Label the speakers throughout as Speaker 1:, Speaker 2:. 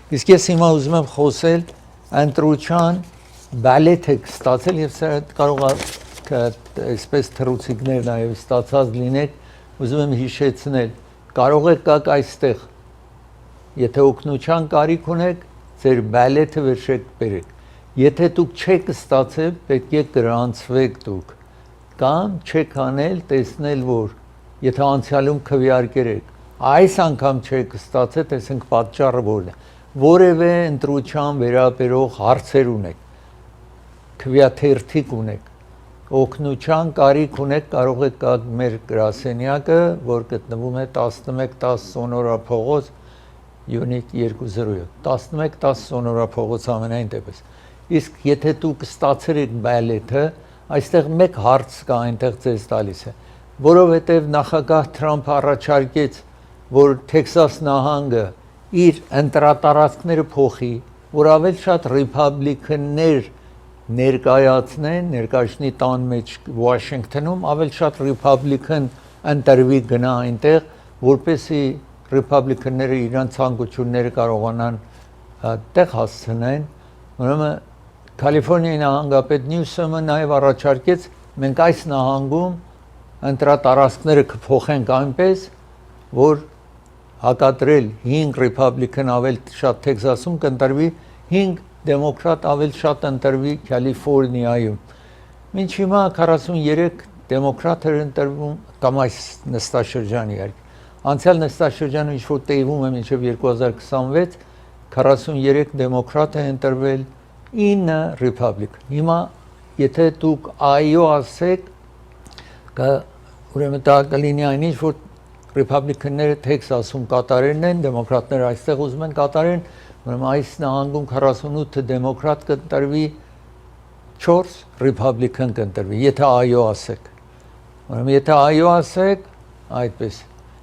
Speaker 1: Իսկ ես հիմա ուզում եմ խոսել ընտրության բալետ եք ստացել եւ սա կարող է այսպես թռուցիկներ նաեւ ստացած լինեք, ուզում եմ հիշեցնել, կարող եք գաք այստեղ, եթե օգնության կարիք ունեք, ձեր բալետը վերջեք բերեք, եթե դուք չեք ստացել, պետք է գրանցվեք դուք, կամ չեք անել, տեսնել, որ եթե անցյալում քվեարկեր եք, այս անգամ չեք ստացել, տեսնենք պատճառը որն է, որևէ ընտրության վերաբերող հարցեր ունեք, քվեաթերթիկ ունեք, օգնության կարիք ունեք, կարող եք գալ մեր գրասենյակը, որ գտնվում է 11-10 Սոնորա փողոց, Unit 207, 11-10 Սոնորա փողոց ամենայն դեպս։ Իսկ եթե դուք ստացել եք բալետը, այստեղ մեկ հարց կա այնտեղ ձեզ տալիս է, որովհետև նախագահ Թրամփը առաջարկեց, որ Թեքսաս նահանգը իր ընտրատարածքները փոխի, որ ավելի շատ ռիփաբլիկաններ ներկայացնեն, ներկայացնի տան մեջ Վաշինգտոնում, ավելի շատ ռիփաբլիկան ընտրվի գնա այնտեղ, որպեսզի ռիփաբլիկանները իրենց ցանկությունները կարողանան տեղ հասցնեն, ուրեմն Կալիֆոռնիայի նահանգապետ Նյուսոմը նաև առաջարկեց մենք այս նահանգում ընտրատարածքները կփոխենք այնպես, որ հակադրել 5 ռիփաբլիկան ավելի շատ Թեքսասում կընտրվի, 5 դեմոկրատ ավելի շատ ընտրվի Կալիֆոռնիայում։ Մինչ հիմա 43 դեմոկրատ էր ընտրվում կամ այս նստաշրջանի իհարկե։ Անցյալ նստաշրջանը ինչ-որ տևում է մինչև 2026, 43 դեմոկրատ է ընտրվել, 9 ռիփաբլիկ։ Հիմա եթե դուք այո ասեք, ուրեմն դա կլինի այնինչ, որ ռիփաբլիկանները Թեքսասում կատարեն են, դեմոկրատները այստեղ ուզում են կատարեն, ուրեմն այս նահանգում 48 դեմոկրատ կընտրվի, 4 ռիփաբլիկան կընտրվի, եթե այո ասեք։ Ուրեմն եթե այո ասեք, այդպես։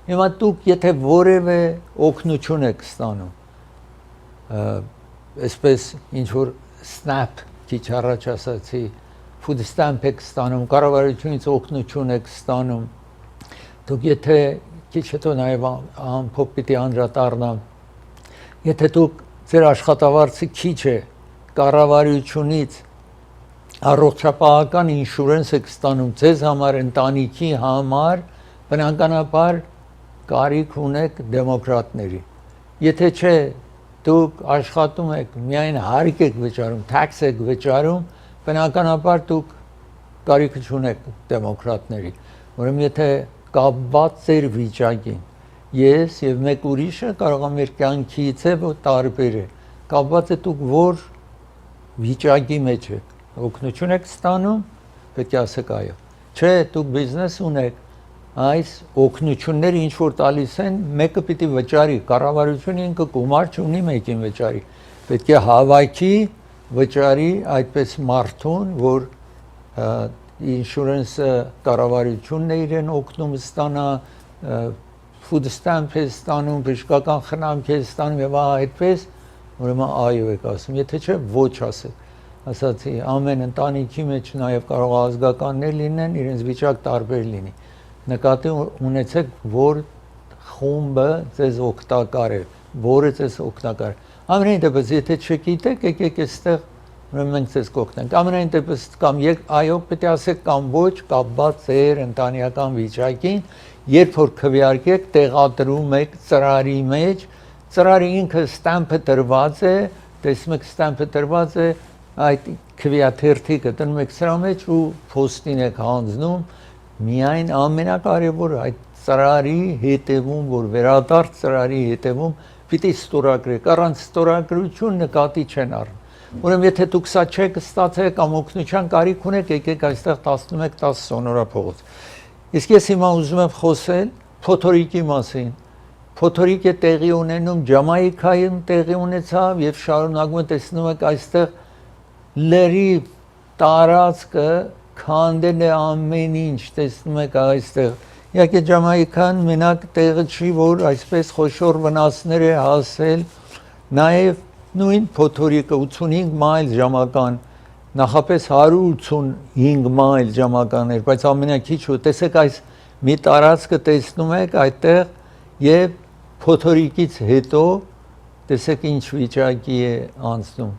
Speaker 1: Հիմա դուք եթե որևէ օգնություն եք ստանում, այսպես ինչ որ SNAP քիչ առաջ ասացի, food stamp եք ստանում, կառավարությունից օգնություն եք ստանում, դուք եթե քիչ հետո նաև ամփոփ պիտի անդրադառնամ, եթե դուք ձեր աշխատավարձը քիչ է, կառավարությունից առողջապահական ինշուրենս եք ստանում ձեզ համար, ընտանիքի համար, բնականաբար կարիք ունեք դեմոկրատների։ Եթե չէ, դուք աշխատում եք, միայն հարկ եք վճարում, tax եք վճարում, բնականաբար դուք կարիք չունեք դեմոկրատների։ Ուրեմն եթե կապված ձեր վիճակին, ես եւ մեկ ուրիշը կարող եմ մեր կյանքից է որ տարբեր է, կապված է դուք որ վիճակի մեջ եք, օգնություն եք ստանում, պետք է ասեք այո։ Չէ, դուք բիզնես ունեք, այս օգնությունները ինչ որ տալիս են, մեկը պիտի վճարի, կառավարությունը ինքը գումար չունի մեկին վճարի, պետք է հավաքի վճարի այդպես մարդուն, որ ինշուրենսը կառավարությունն է իրեն օգնում ստանա, food stamp է ստանում, բժշկական խնամք է ստանում եւ այդպես, ուրեմն այո եք ասում, եթե չէ ոչ ասեք։ Ասացի, ամեն ընտանիքի մեջ նաեւ կարող ազգականներ լինեն, իրենց վիճակ տարբեր լինի։ Նկատի ունեցեք, որ խումբը ձեզ օգտակար է, որը ձեզ օգտակար է։ Ամենայն դեպս, եթե չգիտեք, եկեք այստեղ, ուրեմն մենք ձեզ կօգնենք։ Ամենայն դեպս կամ այո, պետք է ասեք կամ ոչ, կապված ձեր ընտանեկան վիճակին, երբ որ քվեարկեք, տեղադրում եք ծրարի մեջ, ծրարի ինքը ստամպը տրված է, տեսնում եք ստամպը տրված է, այդ քվեաթերթիկը դնում եք սրա մեջ ու փոստին եք հանձնում, միայն ամենակարևորը այդ ծրարի հետևում, որ վերադարձ ծրարի հետևում պիտի ստորագրեք, առանց ստորագրություն նկատի չեն առնում։ Ուրեմն եթե դուք սա չեք ստացել կամ օգնության կարիք ունեք, եկեք այստեղ 11-10 Սոնորա փողոց։ Իսկ ես հիմա ուզում եմ խոսել փոթորիկի մասին։ Փոթորիկը տեղի ունենում Ջամայկայում տեղի ունեցավ եւ շարունակում է տեսնում եք այստեղ լրիվ տարածքը քանդել է ամեն ինչ, տեսնում եք այստեղ։ Իհարկե Ջամայկան մենակ տեղը չի, որ այսպես խոշոր վնասներ է հասել, նաև նույն փոթորիկը 85 մայլ ժամական, նախապես 185 մայլ ժամական էր, բայց ամենակիչը, տեսեք այս մի տարածքը տեսնում եք այդտեղ եւ փոթորիկից հետո տեսեք ինչ վիճակի է անցնում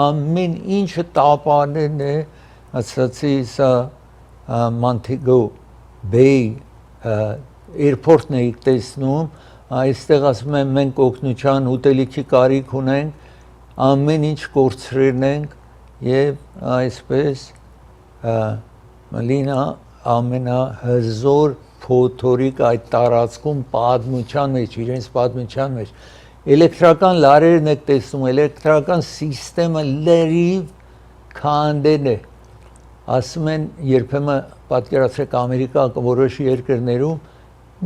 Speaker 1: ամեն ինչը տապանեն է ասացի սա Montego Bay airport-ն եք տեսնում այստեղ ասում են մենք օգնության ուտելիքի կարիք ունենք ամեն ինչ կորցրել ենք եւ այսպես մլինա ամենահզոր փոթորիկ այդ տարածքում պատմության մեջ իրենց պատմության մեջ էլեկտրական լարերն եք տեսնում էլեկտրական սիստեմը լրիվ քանդել է ասում են երբեմն պատկերացրեք Ամերիկա որոշ երկրներում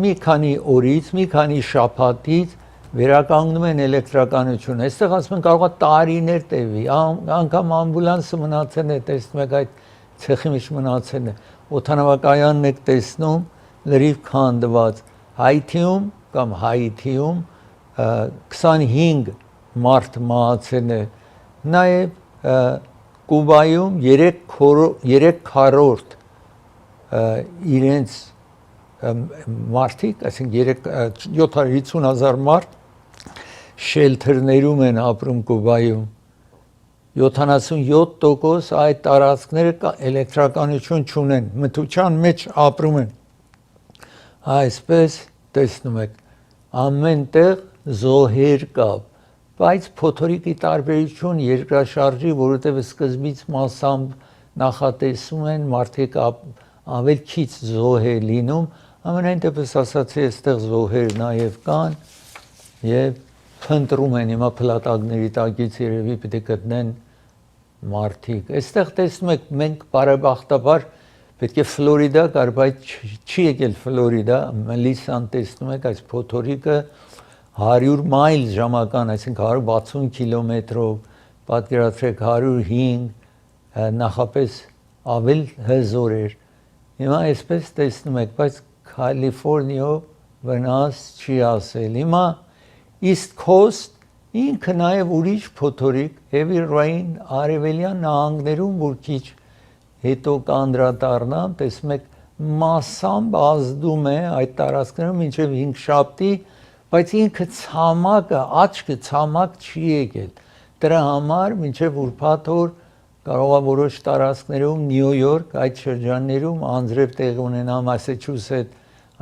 Speaker 1: մի քանի օրից մի քանի շաբաթից վերականգնում են էլեկտրականություն այստեղ ասում են կարող է տարիներ տևի անգամ ամբուլանսը մնացել է տեսնում եք այդ ցեխի մեջ մնացել է օդանավակայանն եք տեսնում լրիվ քանդված Հայթիում կամ Հայթիում 25 մարդ մահացել է նաև Կուբայում 3/4 իրենց մարդիկ, այսինքն 750,000 մարդ շելթերներում են ապրում Կուբայում 77% այդ տարածքները էլեկտրականություն չունեն մթության մեջ ապրում են այսպես տեսնում եք ամենտեղ զոհեր կա բայց փոթորիկի տարբերություն երկրաշարժի որովհետև սկզբից մասամբ նախատեսում են մարդիկ ավել քիչ զոհ է լինում ամենայն դեպս ասացի այստեղ զոհեր նաև կան եւ փնտրում են հիմա փլատակների տակից երևի պետք է գտնեն մարդիկ այստեղ տեսնում եք մենք բարեբախտաբար պետք է Ֆլորիդա գար բայց չի եկել Ֆլորիդա Մելիսան տեսնում եք այս փոթորիկը 100 մայլ ժամական այսինքն 160 կիլոմետրով պատկերացրեք 105 նախապես ավել հզոր էր հիմա այսպես տեսնում եք բայց Կալիֆոռնիայով վնաս չի ասել հիմա East Coast ինքը նաև ուրիշ փոթորիկ heavy rain արևելյան նահանգներում որ քիչ հետո կանդրադառնամ տեսնում եք մասամբ ազդում է այդ տարածքներում մինչև 5 շաբթի բայց ինքը ցամաքը աչքը ցամաք չի եկել դրա համար մինչև ուրբաթ օր կարող է որոշ տարածքներում Նյու Յորք այդ շրջաններում անձրև տեղ ունենա Մասաչուսեթ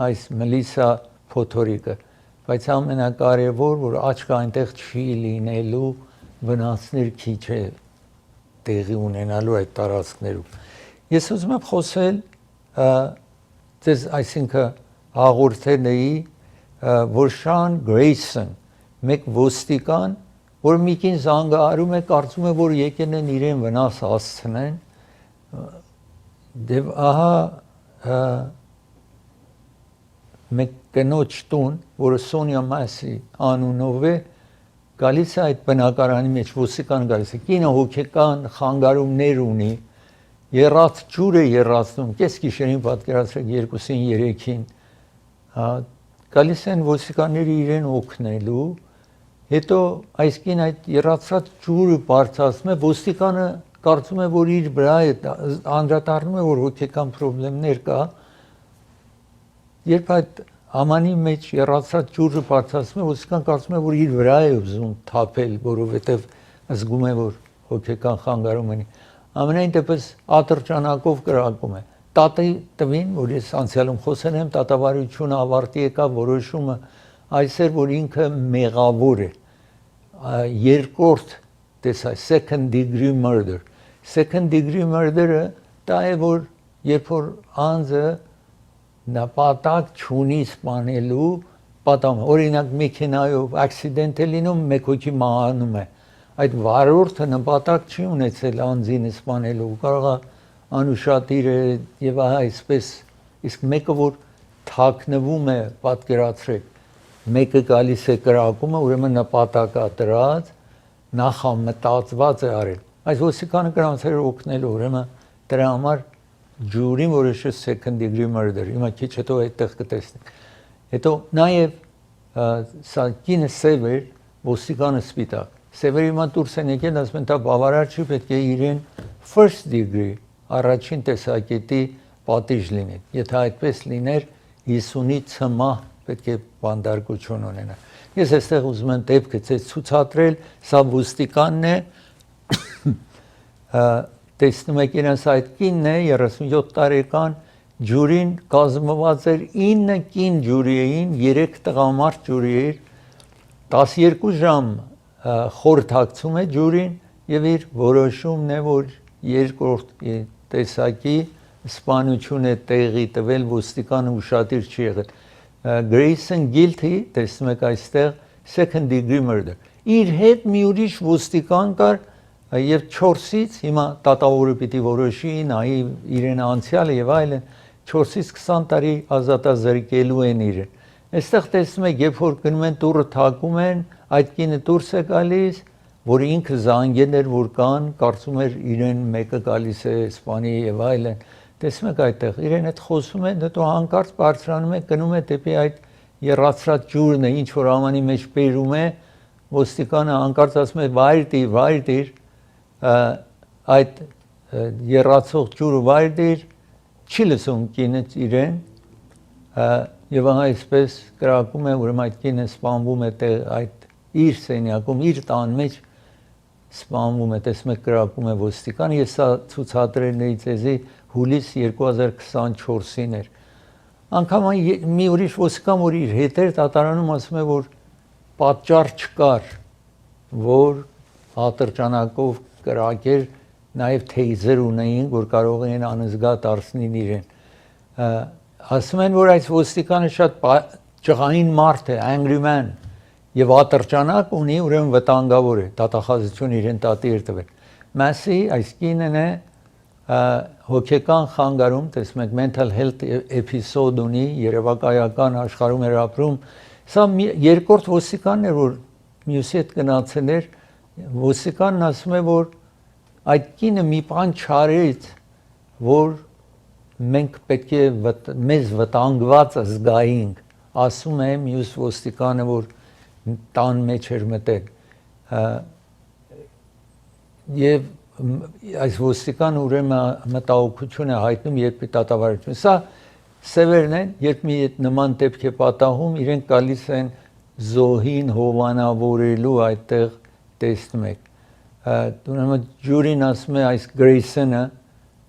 Speaker 1: այս Մելիսա փոթորիկը բայց ամենակարևոր որ աչքը այնտեղ չի լինելու վնասներ քիչ է տեղի ունենալու այդ տարածքներում ես ուզում եմ խոսել դες այսինքն հաղորդել էի որ Շան Գրեյսոն մեկ ոստիկան որ միկին զանգահարում է կարծում է որ եկել են իրեն վնաս հասցնեն դե ահա մեկ կնոջ տուն որը Սոնյա Մասի անունով է գալիս է այդ բնակարանի մեջ ոստիկան գալիս է կինը հոգեկան խանգարումներ ունի երաց ջուր է երացնում կես գիշերին պատկերացրեք 2-ին 3-ին գալիս են ոստիկանները իրեն օգնելու հետո այս կին այդ երացած ջուրը բարձրացնում է ոստիկանը կարծում է որ իր վրա է անդրադառնում է որ հոգեկան խնդիրներ կա երբ այդ ամանի մեջ երացած ջուրը բարձրացնում է ոստիկան կարծում է որ իր վրա է ուզում թափել որովհետև զգում է որ հոգեկան խանգարում ունի ամենայն դեպս ատրճանակով կրակում է տատի տվին որ ես անցյալում խոսել եմ տատավարությունը ավարտի եկավ որոշումը այսեր որ ինքը մեղավոր է երկրորդ տեսա second degree murder-ը դա է որ երբ որ անձը նպատակ չունի սպանելու պատամ օրինակ մեքենայով accident է լինում մեկ հոգի մահանում է այդ վարորդը նպատակ չի ունեցել անձին սպանելու կարող է անուշադիր է եւ այսպես իսկ մեկը որ թաքնվում է պատկերացրեք մեկը գալիս է կրակումը ուրեմն նպատակա դրած նախամտածված է արել այս ոստիկանը գրանցել օգնելու ուրեմն դրա համար ջուրին որոշը second degree murder հիմա քիչ հետո այդտեղ կտեսնենք հետո նաև սա կինը սևեր ոստիկանը սպիտակ սևերի մա դուրս են եկել ասում են դա բավարար չի պետք է իրեն first degree առաջին տեսակետի պատիժ լինի եթե այդպես լիներ 50-ից մահ պետք է բանդարկություն ունենա Ես այստեղ ուզում եմ դեպքը ցուցադրել, սա ոստիկանն է, տեսնում եք իրենց այդ կինն է 37 տարեկան, ջուրին կազմված էր 9 կին ջուրի էին, 3 տղամարդ ջուրի էր, 12 ժամ խորհրդակցում է ջուրին եւ իր որոշումն է, որ երկրորդ տեսակի սպանություն է տեղի տվել, ոստիկանը ուշադիր չի եղել։ Grayson guilty, տեսնում եք այստեղ second degree murder։ Իր հետ մի ուրիշ ոստիկան կար եւ 4-ից հիմա դատավորը պիտի որոշի, նայի իրեն անցյալը եւ այլն, 4-ից 20 տարի ազատազրկելու են իրեն։ Այստեղ տեսնում եք, երբ որ գնում են դուռը թակում են, այդ կինը դուրս է գալիս, որ ինքը զանգել էր, որ կան, կարծում էր իրեն մեկը գալիս է սպանի եւ այլն։ Տեսնում եք այդտեղ իրեն հետ խոսում են, հետո հանկարծ բարձրանում է, գնում է դեպի այդ երացրած ջուրն է, ինչ որ ամանի մեջ բերում է, ոստիկանը հանկարծ ասում է վայր դիր, այդ երացող ջուրը վայր դիր, չի լսում կինը իրեն, եւ այսպես կրակում է, ուրեմն այդ կինը սպանվում է այդ իր սենյակում, իր տան մեջ սպանվում է, տեսնում եք կրակում է ոստիկանը, ես սա ցուցադրել էի ձեզի հուլիս 2024-ին էր։ Անգամ մի ուրիշ ոստիկան, որ իր հետ էր դատարանում, ասում է, որ պատճառ չկար, որ ատրճանակով կրակեր, նաև թեյզեր ունեին, որ կարող էին անզգա դարձնել իրեն։ Ասում են, որ այս ոստիկանը շատ ջղային մարդ է, angry man, եւ ատրճանակ ունի, ուրեմն վտանգավոր է, դատախազություն իրեն տատի էր տվել։ Մասի այս կինն է հոգեկան խանգարում, տեսնում եք mental health episode ունի, երևակայական աշխարհում էր ապրում։ Սա երկրորդ ոստիկանն էր, որ մյուսի հետ գնացել էր, ոստիկանն ասում է, որ այդ կինը մի բան չարեց, որ մենք պետք է մեզ վտանգված զգայինք, ասում է մյուս ոստիկանը, որ տան մեջ էր մտել։ Եվ այս ոստիկանը ուրեմն մտահոգություն է հայտնում, երբ դատավարություն։ Սա սևերն են, երբ մի նման դեպք է պատահում, իրենք գալիս են զոհին հովանավորելու այդտեղ, տեսնում եք։ Ուրեմն ջուրին ասում է այս Գրեյսոնը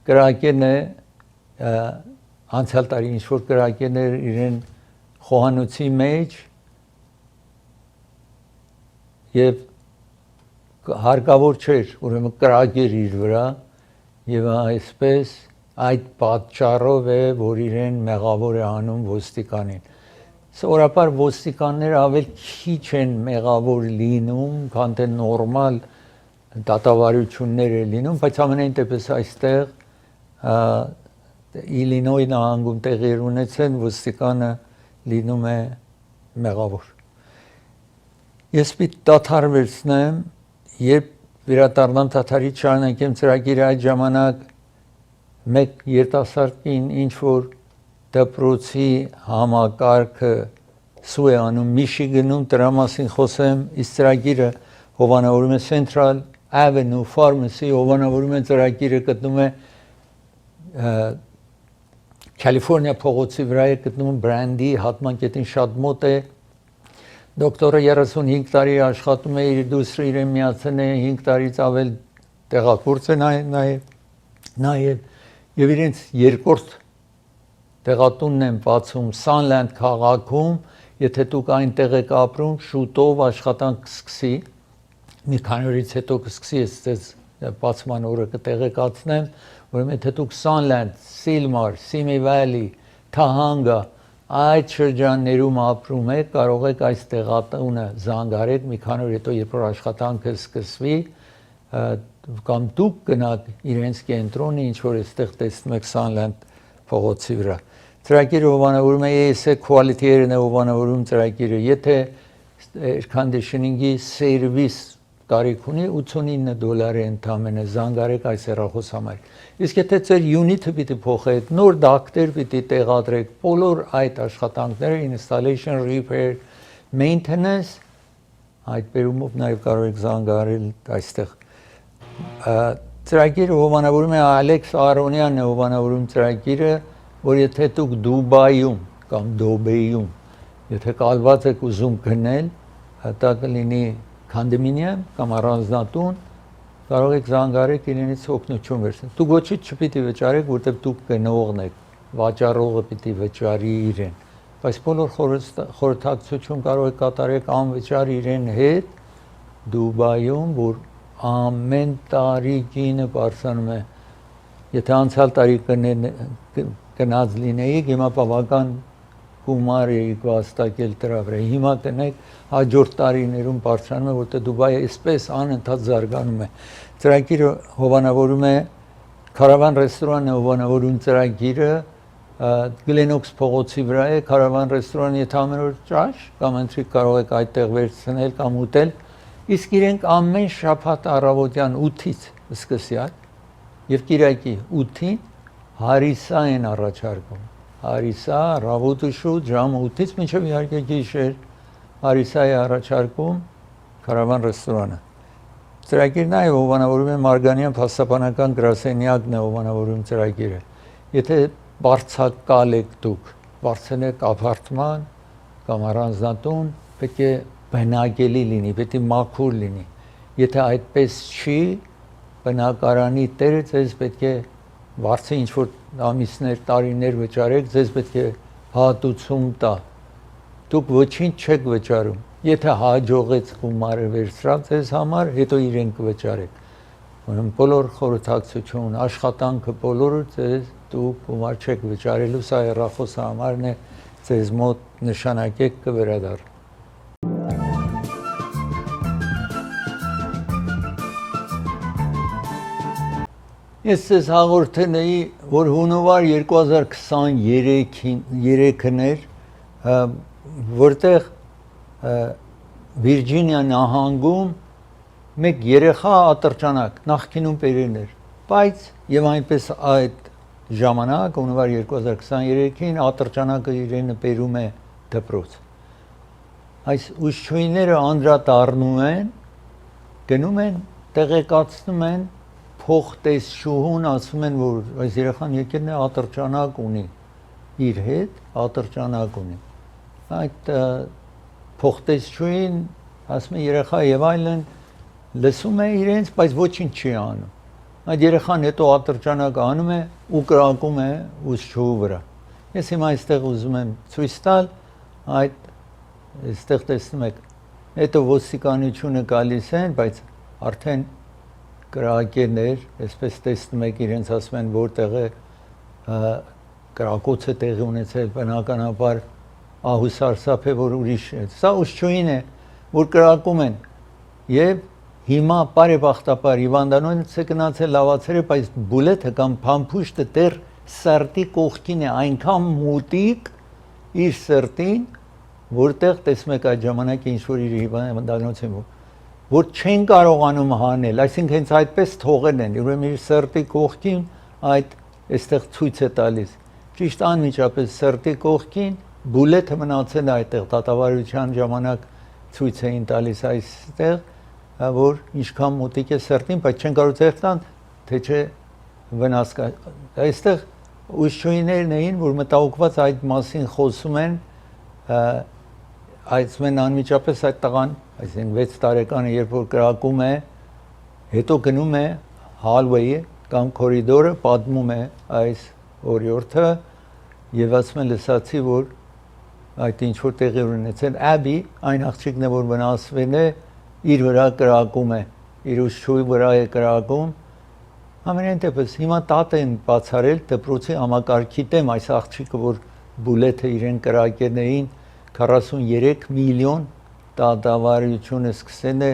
Speaker 1: կրակել է անցյալ տարի ինչ որ կրակել էր իրեն խոհանոցի մեջ եւ հարկավոր չէր, ուրեմն կրակեր իր վրա եւ այսպես այդ պատճառով է, որ իրեն մեղավոր է անում ոստիկանին։ Սովորաբար ոստիկանները ավելի քիչ են մեղավոր լինում, քան թե նորմալ դատավարություններ է լինում, բայց ամենայն դեպս այստեղ Իլինոյ նահանգում տեղի ունեցել ոստիկանը լինում է մեղավոր։ Ես պիտի դադարեցնեմ, երբ վերադառնամ Թաթարից շարունակեմ ծրագիրը, այդ ժամանակ մեկ երիտասարդ կին ինչ որ դպրոցի համակարգը սու է անում Միշիգանում, դրա մասին խոսեմ, իսկ ծրագիրը հովանավորում է Central Avenue Pharmacy, հովանավորում է ծրագիրը գտնում է Կալիֆոռնիա փողոցի վրա է գտնում բրանդի հատման կետին շատ մոտ է։ Դոկտորը 35 տարի աշխատում է, իր դուստրը իրեն միացել է 5 տարից ավել տեղակուրց է նաև եւ իրենց երկրորդ տեղատունն են բացում Sunland քաղաքում, եթե դուք այնտեղ եք ապրում, շուտով աշխատանք կսկսի, մի քանի օրից հետո կսկսի, ես բացման օրը կտեղեկացնեմ, ուրեմն եթե դուք Sunland, Silmar, Simi Valley, Tahanga այդ շրջաններում ապրում եք, կարող եք այս տեղատունը զանգարեք մի քանի օր հետո, երբ որ աշխատանքը սկսվի, կամ դուք գնաք իրենց կենտրոնը, ինչ որ այստեղ տեսնում եք Sunland փողոցի վրա։ Ծրագիրը հովանավորում է ESA Quality-երն է հովանավորում ծրագիրը, եթե air conditioning-ի սերվիս կարիք ունի $89 է ընդամենը, զանգարեք այս հեռախոսահամարին։ Իսկ եթե ձեր unit-ը պիտի փոխեք, նոր դակտեր պիտի տեղադրեք, բոլոր այդ աշխատանքները installation, repair, maintenance, այդ բերումով նաև կարող եք զանգարել այստեղ։ Ծրագիրը հովանավորում է Ալեքս Արոնյանն է հովանավորում ծրագիրը, որ եթե դուք Դուբայում կամ Դոբեյում, եթե կալված եք ուզում գնել, դա կլինի condominium կամ առանձնատուն, կարող եք զանգարեք իրենից օգնություն վերցնել։ Դուք ոչինչ չպիտի վճարեք, որտեղ դուք գնողն եք, վաճառողը պիտի վճարի իրեն։ Բայց բոլոր խորհրդակցություն կարող եք կատարեք անվճար իրեն հետ Դուբայում, որ ամեն տարի գինը բարձրանում է։ Եթե անցյալ տարի գնաց լինեիք, հիմա բավական գումար էիք վաստակել դրա վրա։ Հիմա տնեք հաջորդ տարիներում բարձրանում է, որտեղ Դուբայը այսպես անընդհատ զարգանում է։ Ծրագիրը հովանավորում է Քարավան ռեստորանն է հովանավորում ծրագիրը Գլենոքս փողոցի վրա է Քարավան ռեստորանը, եթե ամեն օր ճաշ կամ ընտրիկ կարող եք այդտեղ վերցնել կամ ուտել, իսկ իրենք ամեն շաբաթ առավոտյան 8-ից սկսյալ եւ Կիրակի 8-ին հարիսա են առաջարկում։ Հարիսա առավոտը շուտ ժամը 8-ից մինչև իհարկե գիշեր հարիսա է առաջարկում Քարավան ռեստորանը։ Ծրագիրն այ հովանավորում է Մարգանյան փաստաբանական գրասենյակն է հովանավորում ծրագիրը։ Եթե բարձակալ եք դուք, բարձրնեք ապարտման կամ առանձնատուն, պետք է բնակելի լինի, պետք է մաքուր լինի։ Եթե այդպես չի, բնակարանի տերը ձեզ պետք է բարձր ինչ-որ ամիսներ, տարիներ վճարեք, ձեզ պետք է հատուցում տա։ Դուք ոչինչ չեք վճարում։ Եթե հաջողեց գումարը վերցրալ ձեզ համար, հետո իրեն կվճարեք։ Ուրեմն բոլոր խորհրդակցություն, աշխատանքը բոլորը ձեզ դուք գումար չեք վճարելու, սա հեռախոսը համարն է, ձեզ մոտ նշանակեք կվերադառնա։ Ես ձեզ հաղորդել էի, որ հունվար 2023-ին էր, որտեղ Վիրջինիա նահանգում մեկ երեխա ատրճանակ նախկինում բերել էր, բայց եւ այնպես այդ ժամանակ հունվար 2023-ին ատրճանակը իրենը բերում է դպրոց։ Այս ուշչույները անդրադառնում են, գնում են, տեղեկացնում են, փոխտեսչուհուն ասում են, որ այս երեխան եկել է ատրճանակ ունի, իր հետ ատրճանակ ունի։ Այդ փոխտեսչուհին ասում է երեխա եւ այլն լսում է իրենց, բայց ոչինչ չի անում։ Այդ երեխան հետո ատրճանակ անում է ու կրակում է ուսուցչուհու վրա։ Ես հիմա այստեղ ուզում եմ ցույց տալ, այդ այստեղ տեսնում եք, հետո ոստիկանությունը գալիս են, բայց արդեն կրակերներ, այսպես տեսնում եք իրենց ասում են որտեղ է կրակոցը տեղի ունեցել, բնականաբար ահուսարսափ է, որ ուրիշ է։ Սա ուսուցչուհին է, որ կրակում են եւ հիմա բարեբախտաբար հիվանդանոցը գնացել լավացել է, բայց բուլեթը կամ փամփուշտը դեռ սրտի կողքին է, այնքան մոտիկ իր սրտին, որտեղ տեսնում եք այդ ժամանակ ինչ որ իր հիվանդանոցը որ չեն կարողանում հանել, այսինքն հենց այդպես թողել են, ուրեմն իր սրտի կողքին այդ այստեղ ցույց է տալիս։ Ճիշտ անմիջապես սրտի կողքին բուլեթը մնացել է այդտեղ դատավարության ժամանակ ցույց էին տալիս այստեղ, որ ինչքան մոտիկ է սրտին, բայց չեն կարող ձեռք տան, թե չէ վնաս կա։ Այստեղ ուսուցչուհիներն էին, որ մտահոգված այդ մասին խոսում են, այսմեն անմիջապես այդ տղան, այսինքն 6 տարեկանը, երբ որ կրակում է, հետո գնում է hallway-ը կամ կորիդորը, պատմում է այս օրիորդը եւ ասում է լսացի, որ այդ ինչ որ տեղի ունեցել Abby, այն աղջիկն է, որ վնասվել է, իր վրա կրակում է, իր ուսուցչուհի վրա է կրակում։ Ամենայն դեպս հիմա տատ են բացարել դպրոցի համակարգի դեմ այս աղջիկը, որ բուլեթը իրեն կրակել էին 43 միլիոն դատավարությունը սկսել է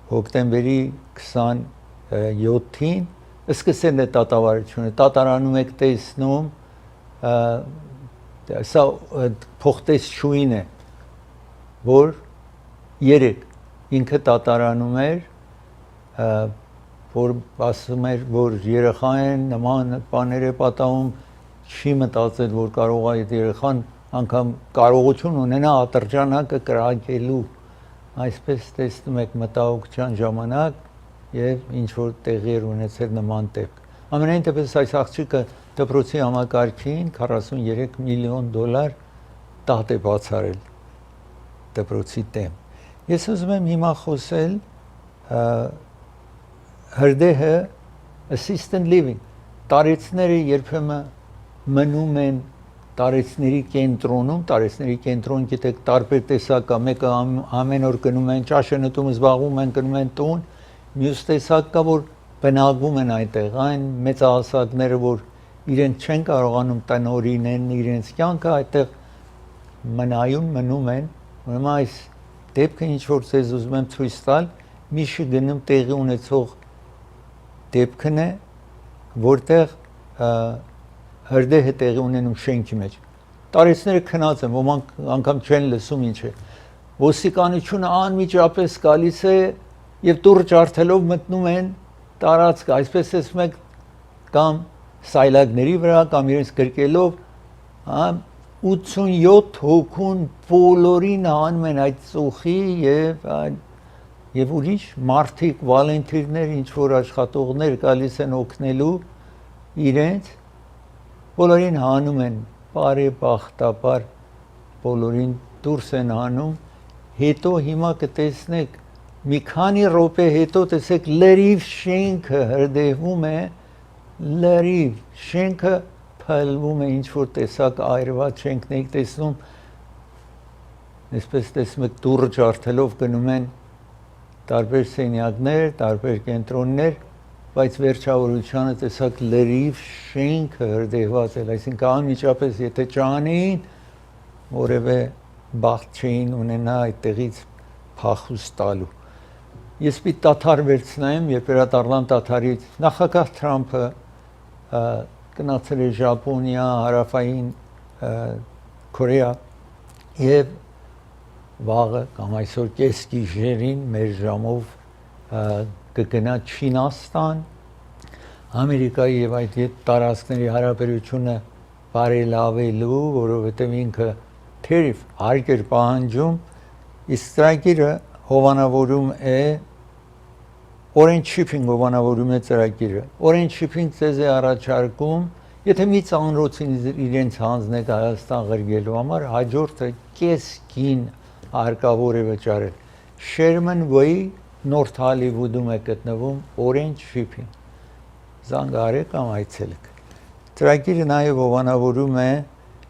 Speaker 1: հոկտեմբերի 27-ին, սկսել է դատավարությունը, դատարանում եք տեսնում, սա փոխտեսչուհին է, որ 3 ինքը դատարանում էր, որ ասում էր, որ երեխա են նման բաներ է պատահում, չի մտածել, որ կարող է այդ երեխան անգամ կարողություն ունենա ատրճանակը կրակելու, այսպես տեսնում եք մտահոգության ժամանակ եւ ինչ որ տեղի էր ունեցել նման դեպք։ Ամենայն դեպս այս աղջիկը դպրոցի համակարգին 43 միլիոն դոլար տատ է բացարել դպրոցի դեմ։ Ես ուզում եմ հիմա խոսել հրդեհը assisted living տարեցները երբեմն մնում են տարեցների կենտրոն գիտեք տարբեր տեսակ կա մեկը ամեն օր գնում են ճաշը նետում զբաղվում են գնում են տուն մյուս տեսակ կա որ բնակվում են այնտեղ այն մեծահասակները որ իրենք չեն կարողանում տնօրինեն իրենց կյանքը այդտեղ մնում են ուրեմն այս դեպքը ինչ որ ցեզ ուզում եմ ցույց տալ Միշիգանում տեղի ունեցող դեպքն է որտեղ հրդեհը տեղի ունենում շենքի մեջ տարեցները քնած են ոմանք անգամ չեն լսում ինչ է ոստիկանությունը անմիջապես գալիս է եւ դուռ ջարդելով մտնում են տարածք այսպես ասում եք կամ սայլակների վրա կամ իրենց գրկելով 87 հոգուն բոլորին անում են այդ ծուխի եւ ուրիշ մարդիկ վոլոնտիրներ ինչ որ աշխատողներ գալիս են օգնելու իրենց բոլորին հանում են բարեբախտաբար բոլորին դուրս են հանում հետո հիմա կտեսնեք մի քանի րոպե հետո տեսեք լրիվ շենքը հրդեհվում է լրիվ շենքը փլվում է ինչ որ տեսակ այրված շենքն եք տեսնում այսպես տեսնում եք դուռը ջարդելով գնում են տարբեր սենյակներ տարբեր կենտրոններ բայց վերջավորությանը տեսակ լրիվ շենքը հրդեհված է այսինքն անմիջապես եթե ճանեին որևէ բախտ չէին ունենա այդտեղից փախուստ տալու ես պիտի տաթար վերցնեմ երբ վերադառնամ տաթարից նախագահ Թրամփը գնացել է Ժապոնիա հարավային Կորեա եւ վաղը կամ այսօր կեսգիշերին մեր ժամով կգնա Չինաստան Ամերիկայի եւ այդ տարածքների հարաբերությունը բարելավելու որովհետեւ ինքը թերիվ արգեր պահանջում իսկ ծրագիրը հովանավորում է Orange Shipping հովանավորում է ծրագիրը Orange Shipping ցեզ է առաջարկում եթե մի ծանրոցին իրենց հանձնեք Հայաստան ղրգելու համար հաջորդը կեսգին հարկավոր է վճարել Sherman Way North Hollywood-ում է գտնվում Orange Shipping զանգարեք կամ այցելեք ծրագիրը նաև հովանավորում է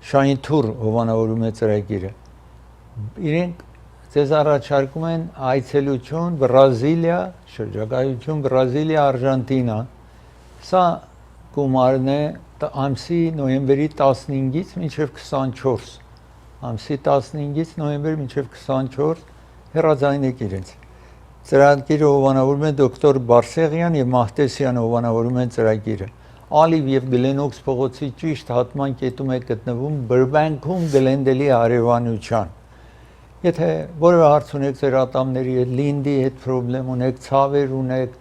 Speaker 1: Shine Tour հովանավորում է ծրագիրը իրենք ձեզ առաջարկում են այցելություն Բրազիլիա շրջագայություն Բրազիլիա Արժանտինա սա գումարն է ամսի նոյեմբերի 15-ից մինչև 24 ամսի 15-ից նոյեմբեր մինչև 24 հեռարձակեք իրենց ծրագիրը հովանավորում է դոկտոր Բարսեղյան եւ Մահտեսյան հովանավորում են ծրագիրը Ալիվ եւ Գլենոքս փողոցի ճիշտ հատման կետում է գտնվում Բրբենքում Գլենդելի հարևանության Եթե որևէ հարց ունեք ձեր ատամների հետ, լինդի հետ խնդրեմ ունեք, ցավեր ունեք,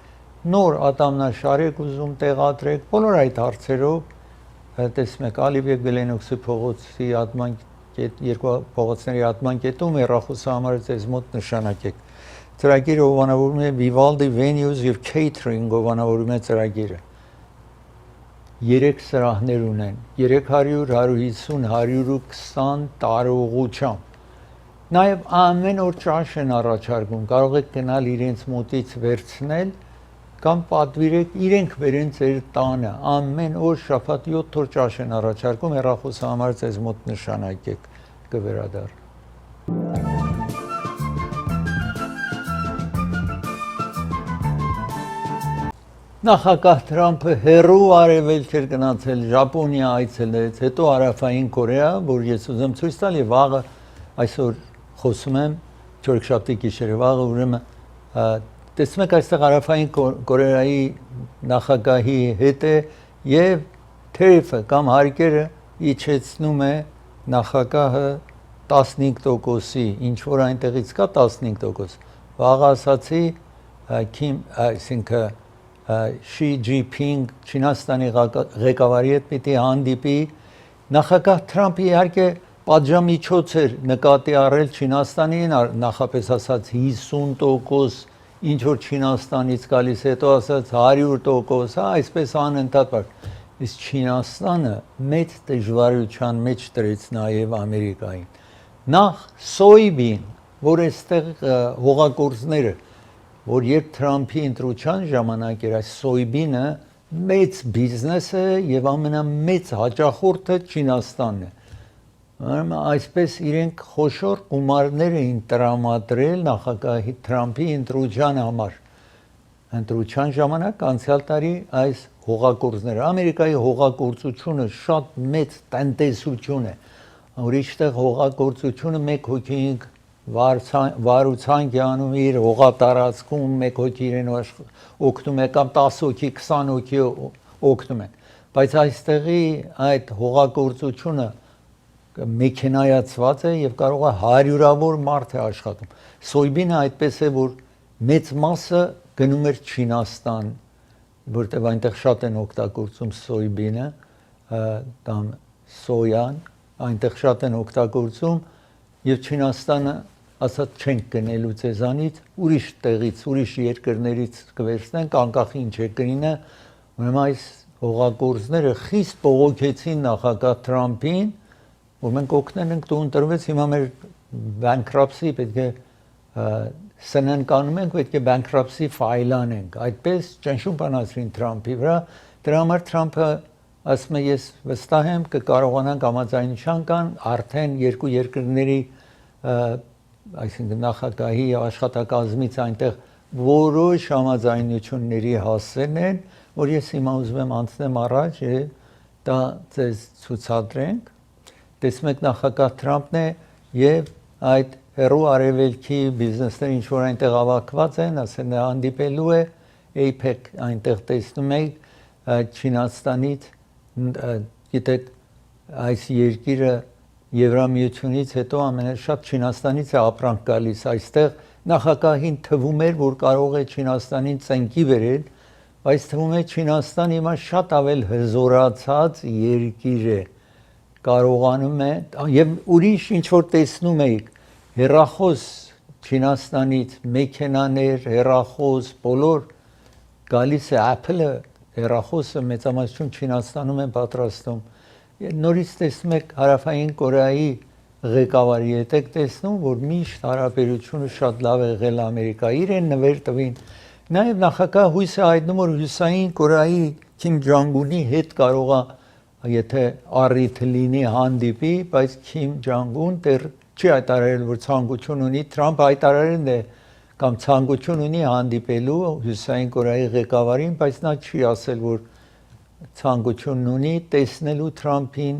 Speaker 1: նոր ատամնաշարեք ուզում տեղադրեք, բոլոր այդ հարցերով տեսնում եք Ալիվ եւ Գլենոքսի փողոցի հատման կետ երկու փողոցների հատման կետում հեռախոսը համարը ձեզ մոտ նշանակեք։ Ծրագիրը հովանավորում է Vivaldi Venues եւ Catering հովանավորում է ծրագիրը։ 3 սրահներ ունեն 300, 150, 120 տարողությամբ Նաև ամեն օր ճաշ են առաջարկում, կարող եք գնալ իրենց մոտից վերցնել կամ պատվիրեք իրենք վերեն ձեր տանը, ամեն օր շաբաթ 7 օր ճաշ են առաջարկում, հեռախոսը համար ձեզ մոտ նշանակեք, կվերադառնա։ Նախագահ Թրամփը հերու արևելք էր գնացել, Ժապոնիա այցելեց, հետո Հարավային Կորեա, որ ես ուզում ցույց տալ եւ վաղը այսօր խոսում եմ չորեքշաբթի գիշերը վաղը ուրեմն տեսնում եք այստեղ Հարավային Կորեայի նախագահի հետ է եւ թերիֆը կամ հարկերը իջեցնում է նախագահը 15%-ի ինչ որ այնտեղից կա 15% վաղ ասացի Քիմ այսինքն Շի Ջինփինգ Չինաստանի ղեկավարի հետ պիտի հանդիպի նախագահ Թրամփը իհարկե պատժամիջոց էր նկատի առել Չինաստանին նախապես ասած 50% ինչ որ Չինաստանից գալիս հետո ասած 100%, այսպես անընդհատ իսկ Չինաստանը մեծ դժվարության մեջ դրեց նաև Ամերիկային նախ soybean որ այստեղ հողագործները, որ երբ Թրամփի ընտրության ժամանակ էր այս սոյբինը մեծ բիզնես է եւ ամենամեծ հաճախորդը Չինաստանն է։ Այսպես իրենք խոշոր գումարներ էին տրամադրել նախագահ Թրամփի ընտրության համար։ Ընտրության ժամանակ անցյալ տարի այս հողագործները, Ամերիկայի հողագործությունը շատ մեծ տնտեսություն է։ Ուրիշտեղ հողագործությունը մեկ հոգի վարուցանք է անում իր հողատարածքում, մեկ հոգի իրեն օգնում է կամ 10 հոգի, 20 հոգի օգնում են։ Բայց այստեղի այդ հողագործությունը մեքենայացված է եւ կարող է հարյուրավոր մարդ է աշխատում։ Սոյբինը այդպես է, որ մեծ մասը գնում էր Չինաստան, որտեղ այնտեղ շատ են օգտագործում սոյբինը, կամ սոյան, այնտեղ շատ են օգտագործում եւ Չինաստանը ասած չենք գնելու ցեզանից, ուրիշ տեղից, ուրիշ երկրներից կվերցնենք, անկախ ինչ է կինը, ուրեմն այս հողագործները խիստ բողոքեցին նախագահ Թրամփին, որ մենք օգնել ենք դու ընտրվեց, հիմա մեր bankruptcy պետք է սնենք անում ենք, պետք է bankruptcy ֆայլանենք, այդպես ճնշում բանացրին Թրամփի վրա, դրա համար Թրամփը ասում է ես վստահ եմ կկարողանանք համաձայնության կան արդեն երկու երկրների այսինքն նախագահի աշխատակազմից այնտեղ որոշ համաձայնությունների հասել են, որ ես հիմա ուզում եմ անցնեմ առաջ եւ դա ձեզ ցուցադրենք։ Տեսնում եք նախագահ Թրամփն է եւ այդ հերո արևելքի բիզնեսները ինչ որ այնտեղ ավակված են, ասեն նա հանդիպելու է APEC այնտեղ տեսնում եք Չինաստանից, գիտեք այս երկիրը Եվրամիությունից հետո ամենաշատ Չինաստանից է ապրանք գալիս, այստեղ նախագահին թվում էր, որ կարող է Չինաստանին ծնկի բերել, բայց թվում է Չինաստան հիմա շատ ավել հզորացած երկիր է, կարողանում է եւ ուրիշ ինչ որ տեսնում եք հերախոս Չինաստանից մեքենաներ, հերախոս բոլոր գալիս է Apple-ը, հերախոսը մեծամասնություն Չինաստանում են պատրաստում։ Նորից տեսնում եք Հարավային Կորեայի ղեկավարի հետ եք տեսնում, որ միշտ հարաբերությունը շատ լավ է եղել Ամերիկայի, իրեն նվեր տվին։ Նաև նախագահ հույս է հայտնում, որ Հյուսիսային Կորեայի Քիմ Ջոնգ-ունի հետ կարող է, եթե առիթ լինի հանդիպի, բայց Քիմ Ջոնգ-ուն դեռ չի հայտարարել, որ ցանկություն ունի, Թրամփ հայտարարել է կամ ցանկություն ունի հանդիպելու Հյուսիսային Կորեայի ղեկավարին, բայց նա չի ասել, որ ցանկությունն ունի տեսնելու Թրամփին,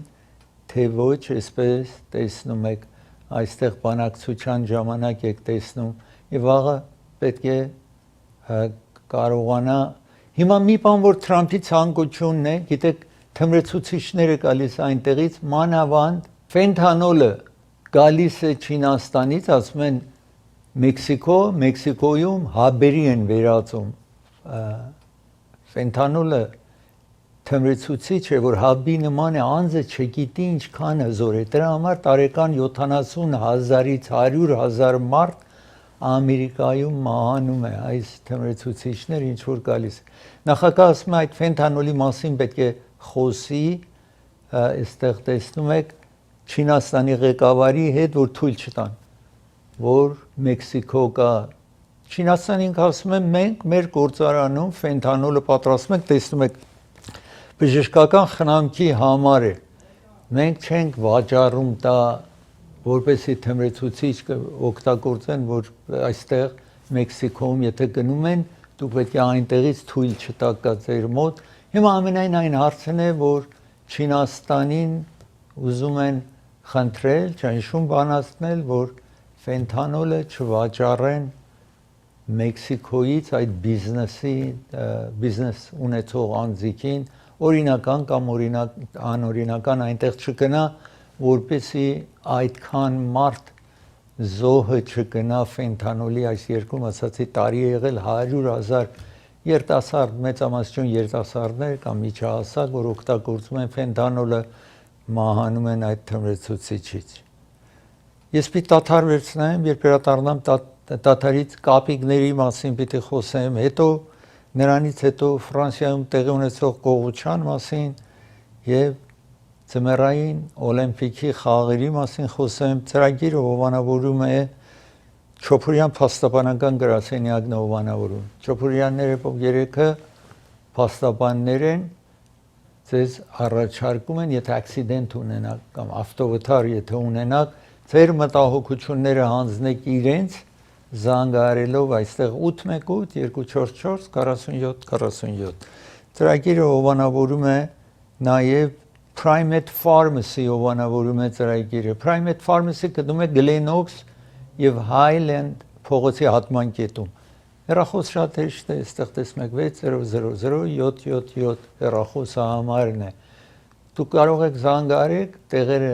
Speaker 1: թե ոչ, այսպես տեսնում եք, այստեղ բանակցության ժամանակ եք տեսնում, եւ աղը պետք է կարողանա հիմա մի բան, որ Թրամփի ցանկությունն է, գիտեք, թմրեցուցիչները գալիս այնտեղից, մանավանդ ֆենթանոլը գալիս է Չինաստանից, ասում են Մեքսիկոյում հաբերի են վերածում ֆենթանոլը թմրեցուցիչ է, որ հաբի նման է, անձը չգիտի ինչքան հզոր է, դրա համար տարեկան 70,000-ից 100,000 մարդ Ամերիկայում մահանում է այս թմրեցուցիչներ ինչ որ գալիս։ Նախագահը ասում է այդ ֆենթանոլի մասին պետք է խոսի, այստեղ տեսնում եք Չինաստանի ղեկավարի հետ, որ թույլ չտան, որ Մեքսիկո կա։ Չինաստանին ասում են մենք մեր գործարանում ֆենթանոլը պատրաստում ենք, տեսնում եք բժշկական խնամքի համար է։ Մենք չենք վաճառում դա, որպեսզի թմրեցուցիչ օգտագործեն, որ այստեղ Մեքսիկոում եթե գնում են, դուք պետք է այնտեղից թույլ չտաք ձեր մոտ։ Հիմա ամենայն հարցն է, որ Չինաստանին ուզում են խնդրել, ճնշում բանացնել, որ ֆենթանոլը չվաճառեն Մեքսիկոյից այդ բիզնես ունեցող անձիկին, օրինական կամ անօրինական այնտեղ չգնա, որպեսզի այդքան մարդ զոհը չգնա ֆենթանոլի այս երկրում, ասացի տարի է եղել 100,000 երիտասարդ, մեծամասնություն երիտասարդներ կամ միջահասակ, որ օգտագործում են ֆենթանոլը, մահանում են այդ թմրեցուցիչից։ Ես պիտի դադար վերցնեմ, երբ վերադառնամ դադարից կապիկների մասին պիտի խոսեմ, հետո նրանից հետո Ֆրանսիայում տեղի ունեցող գողության մասին եւ ձմեռային օլիմպիքի խաղերի մասին խոսեմ։ Ծրագիրը հովանավորում է Չոփուրյան փաստաբանական գրասենյակն է ովանավորում։ Չոփուրյանները երեքը փաստաբաններ են, ձեզ առաջարկում են, եթե ակսիդենտ ունենաք կամ ավտովթար եթե ունենաք, ձեր մտահոգությունները հանձնեք իրենց զանգահարելով այստեղ 818 244 47 47։ Ծրագիրը ովանավորում է նաև Primate Pharmacy ովանավորում է ծրագիրը։ Primate Pharmacy գտնում է Glenox եւ Highland փողոցի հատման կետում։ Հեռախոս շատ հեշտ է, այստեղ տեսնում եք 6000 777 հեռախոսը համարն է։ Դուք կարող եք զանգահարեք, տեղերը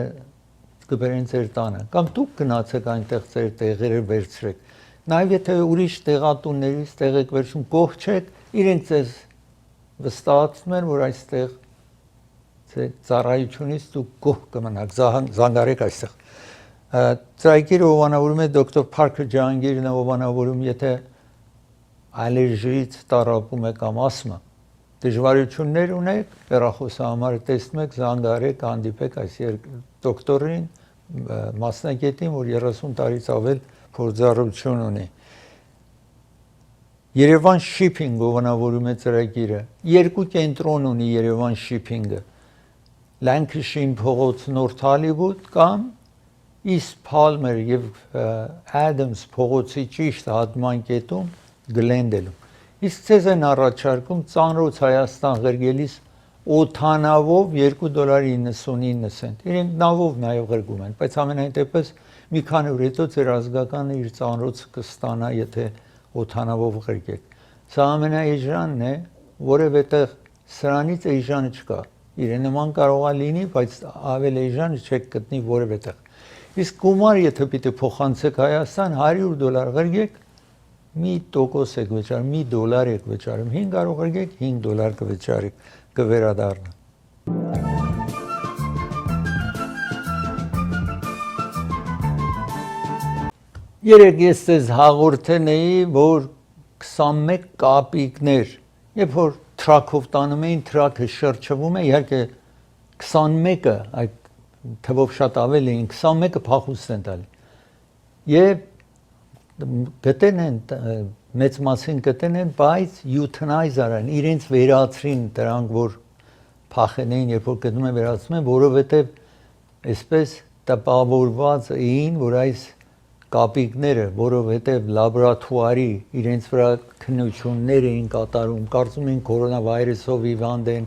Speaker 1: կբերեն ձեր տանը, կամ դուք գնացեք այնտեղ ձեր տեղերը վերցրեք։ Նաև եթե ուրիշ տեղատուններից տեղ եք վերցում, կողջեք, իրենք ձեզ վստահացնում են, որ այստեղ ծառայությունից դուք գոհ կմնաք, զանգահարեք այստեղ։ Ծրագիրը ովանավորում է դոկտոր Փարքր Ջահանգիրն է ովանավորում, եթե ալերգիից տառապում եք կամ ասմա, դժվարություններ ունեք, հեռախոսը համարը տեսնում եք, զանգահարեք, հանդիպեք այս դոկտորին, մասնագետին, որ 30 տարից ավել փորձառություն ունի։ Երևան Shipping ովանավորում է ծրագիրը։ Երկու կենտրոն ունի Երևան Shipping-ը։ Lancashire փողոց North Hollywood կամ East Palmer եւ Adams փողոցի ճիշտ հատման կետում Glendale-ում։ Իսկ ցեզ են առաջարկում ծանրոց Հայաստան ղրգելիս օթանավով $2.99։ Իրենք նավով նաև ղրգում են, բայց ամենայն դեպս մի քանի օր հետո ձեր ազգականը իր ծանրոցը կստանա, եթե օթանավով ղրգեք։ Սա ամենաէժանն է, որովհետեւ սրանից էժանը չկա։ Իրեն նման կարող է լինի, բայց ավել էժանը չեք գտնի որևէ տեղ։ Իսկ գումար եթե պիտի փոխանցեք Հայաստան $100 ղրգեք, մի տոկոս եք վճարում, $1 եք վճարում, 500 ղրգեք, $5 կվճարեք, կվերադառնա։ Երեք ես ձեզ հաղորդել էի, որ 21 կապիկներ, երբ որ թրակով տանում էին, թրակը շրջվում է, իհարկե 21-ը, այդ թվով շատ ավել էին, 21-ը փախուստ են տալի։ Եվ գտեն են, մեծ մասին գտեն են, բայց euthanize արան, իրենց վերացրին դրանք, որ փախեն էին, երբ որ գտնում են վերացնում են, որովհետև այսպես տպավորված էին, որ այս կապիկները, որովհետև լաբորատուարի իրենց վրա քննություններ էին կատարում, կարծում են կորոնավիրուսով հիվանդ են,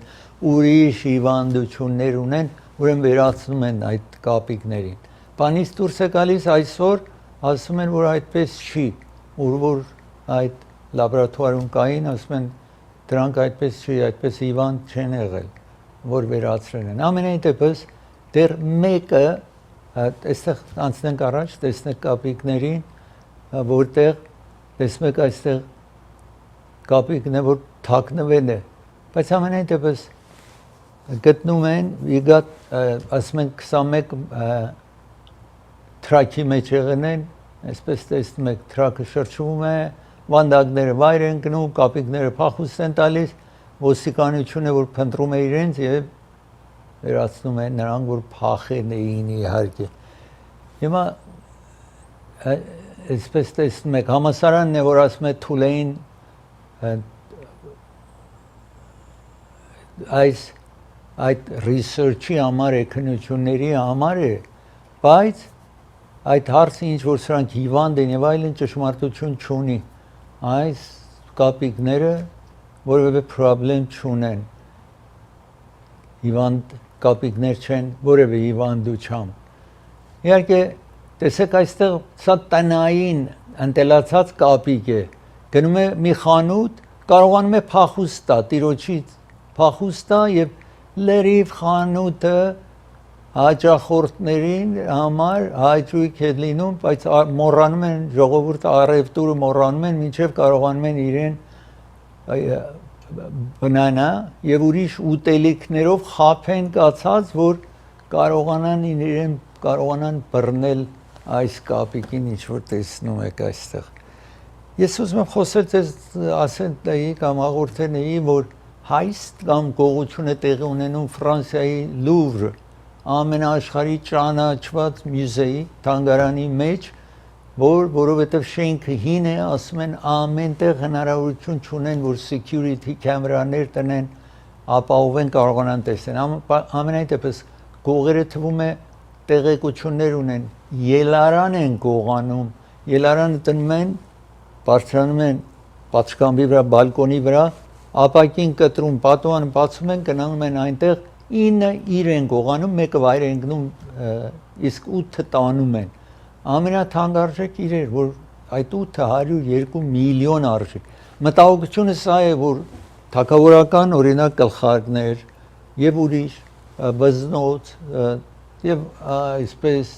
Speaker 1: ուրիշ հիվանդություններ ունեն, ուրեմն վերացնում են այդ կապիկներին։ Բանից դուրս է գալիս այսօր, ասում են, որ այդպես չի, որ այդ լաբորատուարում կային, ասում են, դրանք այդպես չի, այդպես հիվանդ չեն եղել, որ վերացրել են։ Ամենայն դեպս դեռ մեկը այստեղ անցնենք առաջ, տեսնեք կապիկներին, որտեղ տեսնում եք այստեղ կապիկն է, որ թաքնվել է, բայց ամենայն դեպս գտնում են, ասում են 21 թրակի մեջ եղել են, այսպես տեսնում եք, թրակը շրջվում է, վանդակները վայր են գնում, կապիկները փախուստ են տալիս, ոստիկանությունը, որ փնտրում է իրենց եւ վերացնում են նրանք, որ փախեն էին իհարկե։ Հիմա այսպես տեսնում եք, համասարանն է, որ ասում է Թուլեին այդ research-ի համար է, քննությունների համար է, բայց այդ հարցը ինչ որ սրանք հիվանդ են եւ այլն ճշմարտություն չունի։ Այս կապիկները որևէ պրոբլեմ չունեն։ Հիվանդ կապիկներ չեն որևէ հիվանդությամբ։ Իհարկե, տեսեք այստեղ սա տնային ընտելացած կապիկ է։ Գնում է մի խանութ, կարողանում է փախուստ տա, տիրոջից փախուստ տա եւ լրիվ խանութը հաճախորդներին համար հաճույք է լինում, բայց մոռանում են ժողովուրդը առևտուրը մոռանում են, մինչև կարողանում են իրեն բնանա եւ ուրիշ ուտելիքներով խափեն կացած, որ կարողանան բռնել այս կապիկին, ինչ որ տեսնում եք այստեղ։ Ես ուզում եմ խոսել ձեզ, ասել կամ հաղորդել որ հայստ կամ գողությունը տեղի ունենում Ֆրանսիայի Լուվր ամենաաշխարհի ճանաչված մյուզեի թանգարանի մեջ որովհետև շենքը հին է, ասում են ամենտեղ հնարավորություն չունեն, որ security կամերաներ տնեն, ապահովեն կարողանան տեսնեն։ Ամենայն դեպս գողերը թվում է տեղեկություններ ունեն, ելարան են գողանում, ելարանը տնում են, բարձրանում են պատշգամբի վրա, բալկոնի վրա, ապակին կտրում, պատուհանը բացում են, գնանում են այնտեղ, 9 իր են գողանում, մեկը վայր են գնում, իսկ 8-ը տանում են։ Ամենաթանկարժեք իրեր, որ այդ 8-ը 102 միլիոն արժեք։ Մտահոգությունը սա է, որ թագավորական օրինակ գլխարկներ եւ ուրիշ բզնոց եւ այսպես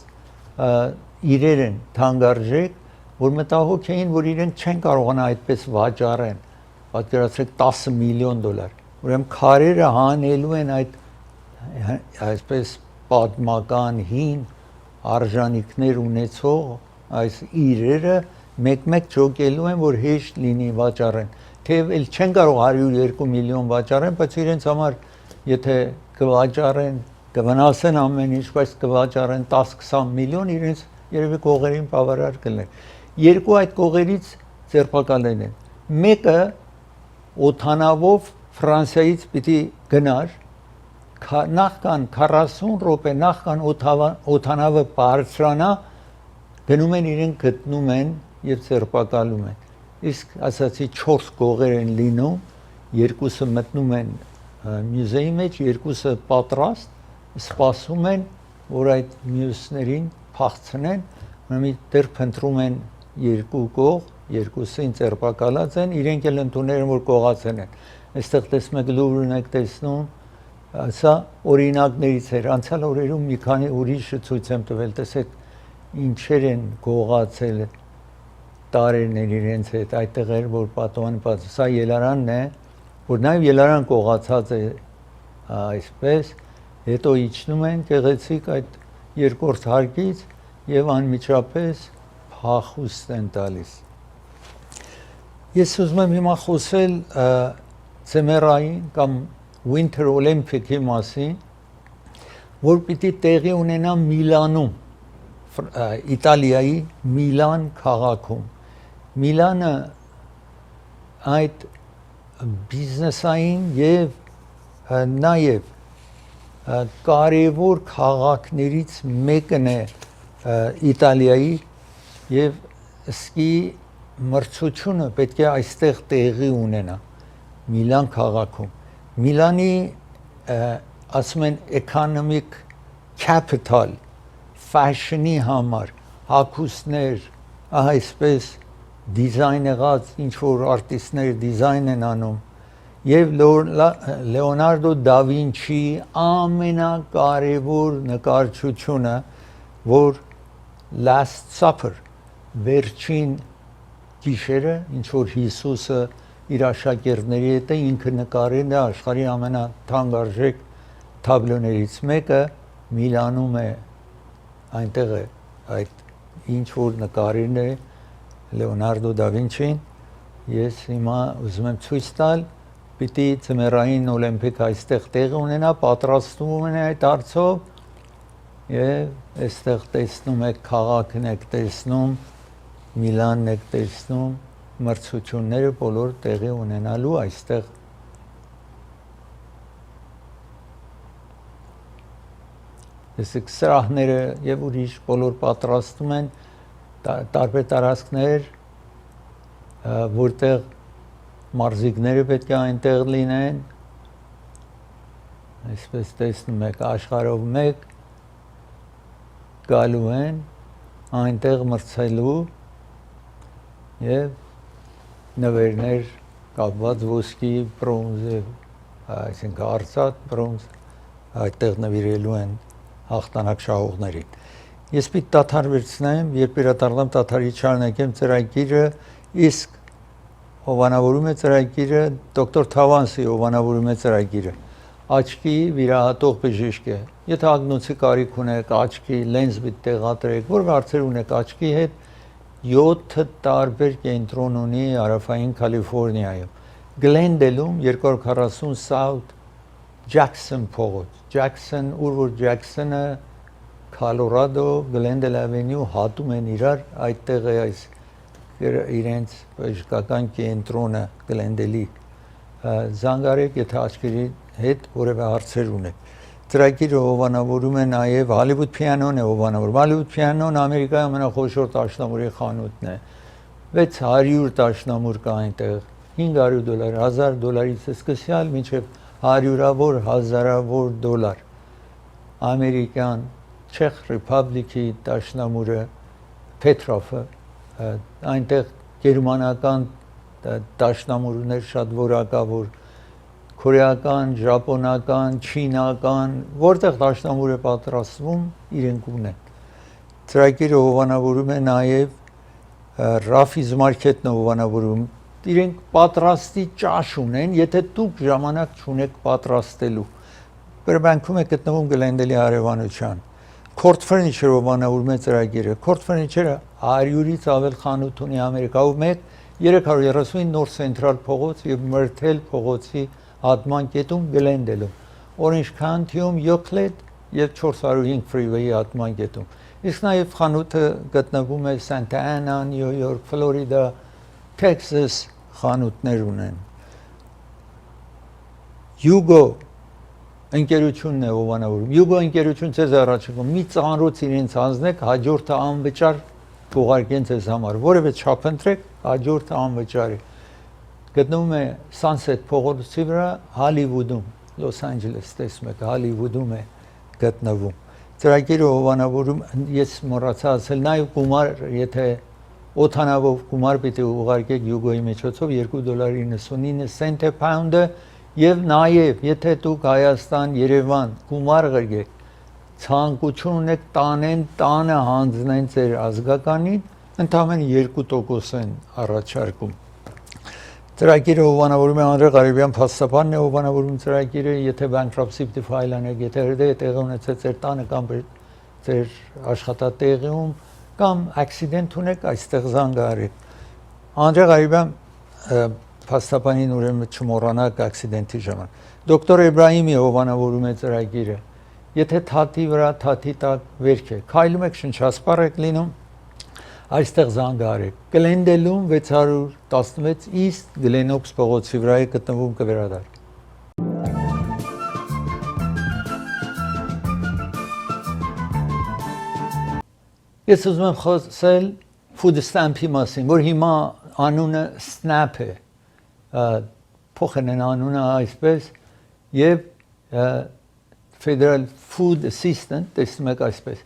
Speaker 1: իրեր են թանկարժեք, որ մտահոգ էին, որ իրենք չեն կարողանա այդպես վաճառեն, պատկերացրեք 10 միլիոն դոլար։ Ուրեմն քարերը հանելու են այդ այսպես պատմական հին արժանիքներ ունեցող այս իրերը մեկ-մեկ ճոկելու են, որ հեշտ լինի վաճառեն։ Թեև էլ չեն կարող 102 միլիոն վաճառեն, բայց իրենց համար եթե կվաճառեն, կվնասեն ամեն ինչ, բայց կվաճառեն 10-20 միլիոն, իրենց երևի կողերին բավարար կլինի։ Երկու այդ կողերից ձերբակալել են։ Մեկը օթանավով Ֆրանսիայից պիտի գնար, նախքան 40 րոպե նախքան օթանավը բարձրանա, գնում են իրեն գտնում են եւ ձերբակալում են։ Իսկ ասացի 4 կողեր են լինում, երկուսը մտնում են մյուզեի մեջ, երկուսը պատրաստ, սպասում են, որ այդ մյուսներին փախցնեն, ուրեմն դեռ փնտրում են երկու կող, երկուսին ձերբակալած են, իրենք էլ ընդունել են, որ կողացել են։ Այստեղ տեսնում եք Լուվրն եք տեսնում, սա օրինակներից էր, անցյալ օրերում մի քանի ուրիշը ցույց եմ տվել, տեսեք ինչեր են կողացել տարերներ իրենց հետ, այդտեղ էր, որ պատոհանը բաց, սա ելարանն է, որ նաև ելարան կողացած է այսպես, հետո իջնում են գեղեցիկ այդ երկրորդ հարկից եւ անմիջապես փախուստ են տալիս։ Ես ուզում եմ հիմա խոսել Ցեմերային կամ Winter Olympic-ի մասին, որ պիտի տեղի ունենա Միլանում, Իտալիայի Միլան քաղաքում։ Միլանը այդ բիզնեսային եւ նաեւ կարևոր քաղաքներից մեկն է Իտալիայի եւ սկի մրցությունը պետք է այստեղ տեղի ունենա Միլան քաղաքում։ Միլանի ասում են economic capital fashion-ի համար հագուստներ, այսպես դիզայներած ինչ որ արտիստներ դիզայն են անում եւ Լեոնարդո դա Վինչի ամենակարևոր նկարչությունը, որ Last Supper վերջին գիշերը, ինչ որ Հիսուսը իր աշակերտների հետ ինքը նկարել է աշխարհի ամենաթանկարժեք թաբլոներից մեկը Միլանում է, այնտեղ է այդ ինչ որ նկարին է Լեոնարդո դա Վինչին։ Ես հիմա ուզում եմ ցույց տալ, պիտի Ցեմերային օլիմպիկ այստեղ տեղի ունենա, պատրաստվում են այդ հարցով եւ այստեղ տեսնում եք քաղաքն եք տեսնում, Միլանն եք տեսնում, մրցությունները բոլոր տեղի ունենալու այստեղ։ Տեսեք սրահները եւ ուրիշ բոլոր պատրաստում են տարբեր տարածքներ, որտեղ մարզիկները պետք է այնտեղ լինեն, այսպես տեսնում եք աշխարհով մեկ գալու են այնտեղ մրցելու եւ նվերներ կապված ոսկի, բրոնզե, այսինքն արծաթ, բրոնզ այդտեղ նվիրելու են հաղթանակ շահողներին։ Ես պիտի դադար վերցնեմ, երբ իրադարձամ դադարի շարունակեմ ծրագիրը, իսկ հովանավորում է ծրագիրը դոկտոր Թավանսի հովանավորում է ծրագիրը։ Աչքի վիրահատող բժիշկ է։ Եթե ագնոցի կարիք ունեք, աչքի լենզ պիտի տեղադրեք, որ հարցեր ունեք աչքի հետ, 7 տարբեր կենտրոն ունի Հարավային Կալիֆոռնիայում։ Գլենդելում 240 South Jackson փողոց։ Jackson, ուր որ Jackson-ը Colorado Glendale Avenue հատում են իրար այդտեղ է այս իրենց բժշկական կենտրոնը Glendale-ի զանգարեք եթե աչքերի հետ որևէ հարցեր ունեք ծրագիրը հովանավորում է նաև Hollywood Piano-ն է հովանավորում Hollywood Piano-ն Ամերիկայի ամենախոշոր դաշնամուրի խանութն է 600 դաշնամուր կա այնտեղ $500 $1000-ից սկսյալ մինչև հարյուրավոր հազարավոր դոլար ամերիկյան Czech Republic-ի դաշնամուրը Petrov-ը այնտեղ գերմանական դաշնամուրներ շատ որակավոր կորեական, ճապոնական, չինական, որտեղ դաշնամուր է պատրաստվում, իրենք ունեն։ Ծրագիրը հովանավորում է նաև Raffi's Market-ն հովանավորում, իրենք պատրաստի ճաշ ունեն, եթե դուք ժամանակ չունեք պատրաստելու։ Բերբանկում է գտնվում Glendale-ի հարևանության։ Court Furniture հովանավորում է ծրագիրը։ Court Furniture-ը 100-ից ավել խանութ ունի Ամերիկայում, 339 նոր Central փողոց եւ Myrtle փողոցի հատման կետում Glendale-ում, Orange County-ում Euclid եւ 405 Freeway-ի հատման կետում։ Իսկ նաեւ խանութը գտնվում է Santa Ana, New York, Florida, Texas խանութներ ունեն։ Hugo ընկերությունն է հովանավորում։ Hugo ընկերություն ցեզ առաջարկում մի ծանրոց իրենց հանձնեք, հաջորդը անվճար կուղարկեն ցեզ համար, որևէ չափ ընտրեք, հաջորդը անվճար է։ Գտնվում է Sunset փողոցի վրա Hollywood-ում, Los Angeles տեսնում եք, Hollywood-ում է գտնվում։ Ծրագիրը հովանավորում ես մոռացա ասել, նաև գումար, եթե օթանավով գումար պիտի ուղարկեք Hugo-ի միջոցով $2.99 է pound-ը եւ նաև եթե դուք Հայաստան, Երևան գումար ղրգեք, ցանկություն ունեք տանեն, տանը հանձնեն ձեր ազգականին, ընդամենը 2% են առաջարկում։ Ծրագիրը հովանավորում է Անդրե Ղարիբյան փաստաբանն է հովանավորում ծրագիրը, եթե bankruptcy պիտի ֆայլ անեք, եթե հրդեհ տեղի ունեցել ձեր տանը կամ ձեր աշխատատեղիում կամ accident ունեք, այստեղ զանգ արեք։ Անդրե Ղարիբյան փաստաբանին ուրեմն չմոռանաք accident-ի ժամանակ։ Դոկտոր Էբրահիմի հովանավորում է ծրագիրը։ Եթե թաթի վրա թաթի տակ վերք է, քայլում եք շնչասպառ եք լինում, այստեղ զանգ արեք։ Glendale-ում 616 East Glenox փողոցի վրա է գտնվում կվերադառ։ Ես ուզում եմ խոսել food stamp-ի մասին, որ հիմա անունը SNAP է, փոխել են անունը այսպես եւ Federal Food Assistance, տեսնում եք այսպես։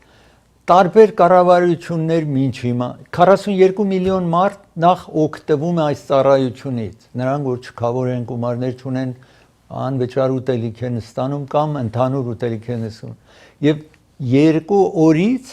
Speaker 1: Տարբեր կառավարություններ մինչ հիմա 42 միլիոն մարդ նախ օգտվում է այս ծառայությունից։ Նրանք որ չքավոր են գումարներ չունեն, անվճար ուտելիք են ստանում կամ ընդհանուր ուտելիք են ստանում։ Եվ 2 օրից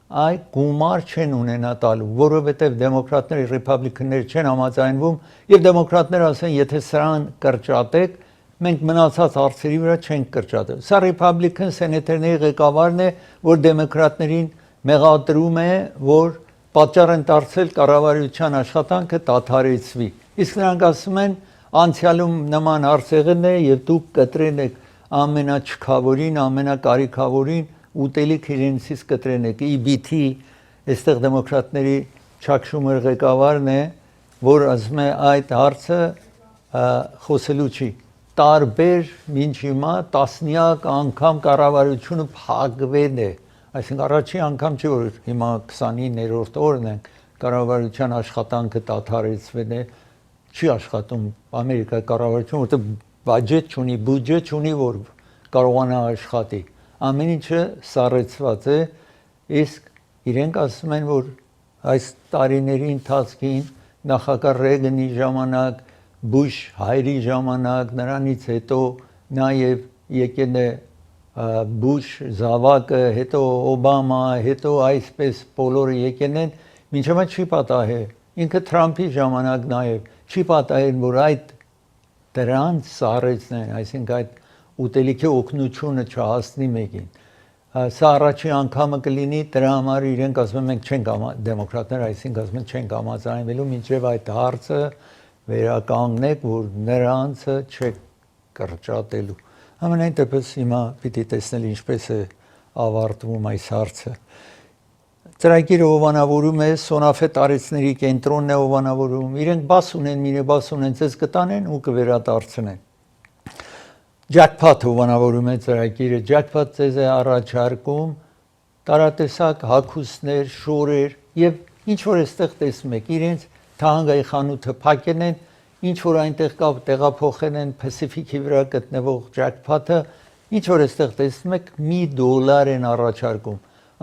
Speaker 1: այդ գումար չեն ունենա տալու, որովհետև դեմոկրատները, ռիփաբլիկանները չեն համաձայնվում եւ դեմոկրատները ասեն, եթե սրան կրճատեք, մենք մնացած հարցերի վրա չենք կրճատել։ Սա ռիփաբլիկան սենատորների ղեկավարն է, որ դեմոկրատներին մեղադրում է, որ պատճառ են դարձել կառավարության աշխատանքը դադարեցվի։ Իսկ նրանք ասում են, անցյալում նման հարց եղել է եւ դուք կտրեն եք ամենաչքավորին, ամենակարիքավորին ուտելիք իրենցից կտրեն եք։ EBT, այստեղ դեմոկրատների Չակ Շումեր ղեկավարն է, որ ասում է այդ հարցը խոսելու չի։ Տարբեր մինչ հիմա տասնյակ անգամ կառավարությունը փակվել է, այսինքն առաջին անգամ չի որ հիմա 29-րդ օրն է կառավարության աշխատանքը դադարեցվել է, չի աշխատում Ամերիկայի կառավարությունը, որտեղ բյուջետ չունի, որ կարողանա աշխատի։ Ամեն ինչը սառեցված է, իսկ իրենք ասում են, որ այս տարիների ընթացքին նախագահ Ռեյգանի ժամանակ Բուշ հայրի ժամանակ, նրանից հետո նաև եկել է Բուշ զավակը, հետո Օբամա, հետո այսպես բոլորը եկել են, մինչև չի պատահել։ Ինքը Թրամփի ժամանակ նաև չի պատահել, որ այդ դրանց սառեցնեն, այսինքն այդ ուտելիքի օգնությունը չհասնի մեկին։ Սա առաջին անգամը կլինի, դրա համար իրենք ասում են մենք չենք դեմոկրատները, այսինքն ասում են չենք համաձայնվելու, մինչև այդ հարցը վերականգնեք, որ նրանցը չեք կրճատելու։ Ամենայն դեպս հիմա պիտի տեսնել ինչպես է ավարտվում այս հարցը։ Ծրագիրը հովանավորում է Սոնաֆե տարեցների կենտրոնն է հովանավորում, իրենք բաս ունեն, մինիբաս ունեն, ցես կտանեն ու կվերադարձնեն։ Jackpot հովանավորում է ծրագիրը, Jackpot ցեզ է առաջարկում տարատեսակ հագուստներ, շորեր եւ ինչ որ այստեղ տեսնում եք, իրենց թահանգայի խանութը փակել են, ինչ որ այնտեղ կա տեղափոխել են Pacific-ի վրա գտնվող Jackpot-ը, ինչ որ այստեղ տեսնում եք $1 են առաջարկում։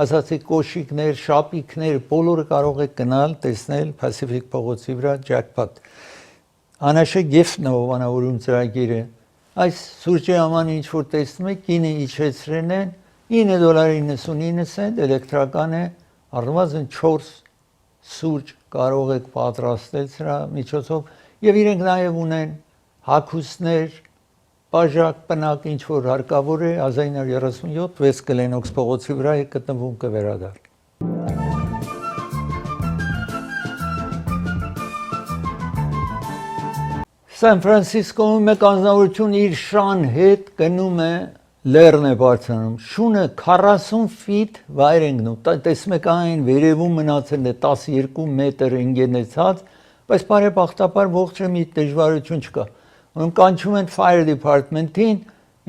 Speaker 1: Ասացի կոշիկներ, շապիկներ, բոլորը կարող եք գնալ տեսնել Pacific փողոցի վրա Jackpot։ Անաշե գիֆտն հովանավորում ծրագիրը։ Այս սուրճի աման ինչ որ տեսնում եք, գինը իջեցրել են $9.99 էլեկտրական է, առնվազն 4 սուրճ կարող եք պատրաստել սրա միջոցով եւ իրենք նաեւ ունեն հագուստներ, բաժակ, պնակ, ինչ որ հարկավոր է 1937 West Glen-Oaks փողոցի վրա է գտնվում կվերադառ։ Սան Ֆրանցիսկոյում մեկ անձնավորություն իր շան հետ գնում է լեռն է բարձրանում, շունը 40 ֆիտ վայր ընկնում, տեսնում եք այն վերևում մնացել է 12 մետր ընկնեցած, բայց բարեբախտաբար ողջը մի դժվարություն չկա։ Ուրեմն կանչում են fire department-ին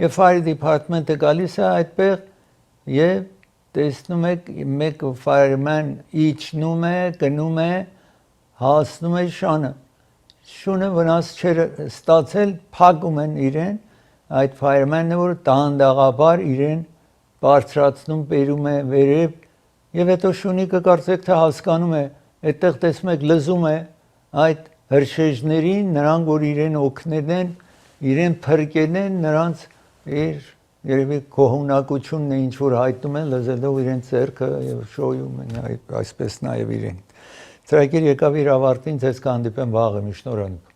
Speaker 1: եւ fire department-ը գալիս է այդտեղ եւ տեսնում եք մեկ fireman իջնում է, գնում է, հասնում է շանը։ Շունը վնաս չէր ստացել, փակում են իրեն, այդ fireman-ը որ դանդաղաբար իրեն բարձրացնում, բերում է վերև եւ հետո շունիկը կարծեք թե հասկանում է, այդտեղ տեսնում եք լզում է այդ հրշեջներին, նրանք որ իրեն օգնել են, իրեն փրկել են, նրանց իր երևի կողմնակությունն է ինչ որ հայտնում են, լզելով իրեն ձեռքը եւ շոյում են այսպես նաեւ իրեն։ Ծրագիր եկավ իր ավարտին, ձեզ կհանդիպեմ վաղը, շնորհակալ եմ։